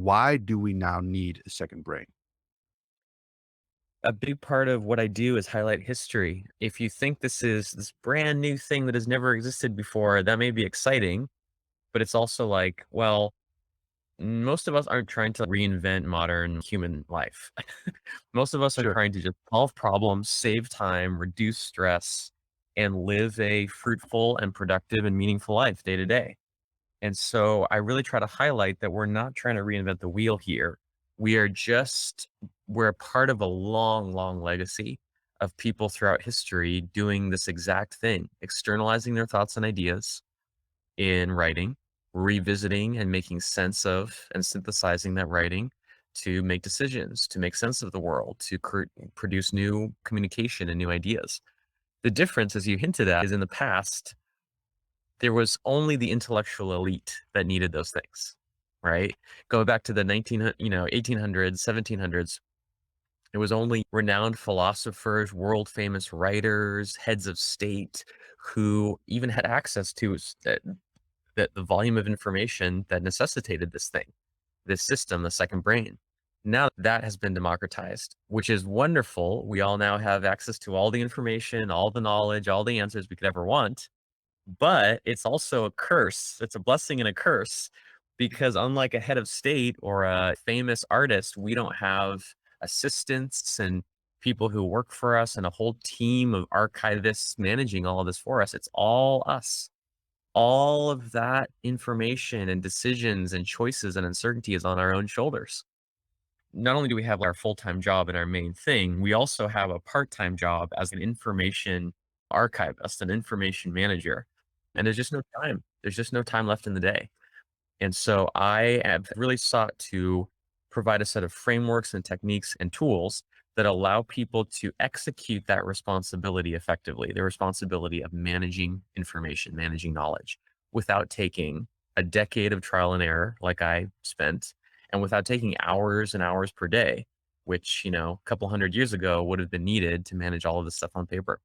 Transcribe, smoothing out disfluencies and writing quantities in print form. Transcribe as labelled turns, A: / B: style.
A: why do we now need a second brain?
B: A big part of what I do is highlight history. If you think this is this brand new thing that has never existed before, that may be exciting, but it's also like, well, most of us aren't trying to reinvent modern human life. Most of us are
A: Sure.
B: trying to just solve problems, save time, reduce stress, and live a fruitful and productive and meaningful life day to day. And so I really try to highlight that we're not trying to reinvent the wheel here. We are just, we're a part of a long, long legacy of people throughout history doing this exact thing, externalizing their thoughts and ideas in writing, revisiting and making sense of and synthesizing that writing to make decisions, to make sense of the world, to produce new communication and new ideas. The difference, as you hinted at, is in the past, there was only the intellectual elite that needed those things, right? Going back to the 1800s, 1700s, it was only renowned philosophers, world famous writers, heads of state who even had access to that the volume of information that necessitated this thing, this system, the second brain. Now that has been democratized, which is wonderful. We all now have access to all the information, all the knowledge, all the answers we could ever want. But it's also a curse. It's a blessing and a curse because unlike a head of state or a famous artist, we don't have assistants and people who work for us and a whole team of archivists managing all of this for us. It's all us. All of that information and decisions and choices and uncertainty is on our own shoulders. Not only do we have our full-time job and our main thing, we also have a part-time job as an information archivist, an information manager. And there's just no time. There's just no time left in the day. And so I have really sought to provide a set of frameworks and techniques and tools that allow people to execute that responsibility effectively, the responsibility of managing information, managing knowledge without taking a decade of trial and error like I spent and without taking hours and hours per day, which, a couple hundred years ago would have been needed to manage all of this stuff on paper.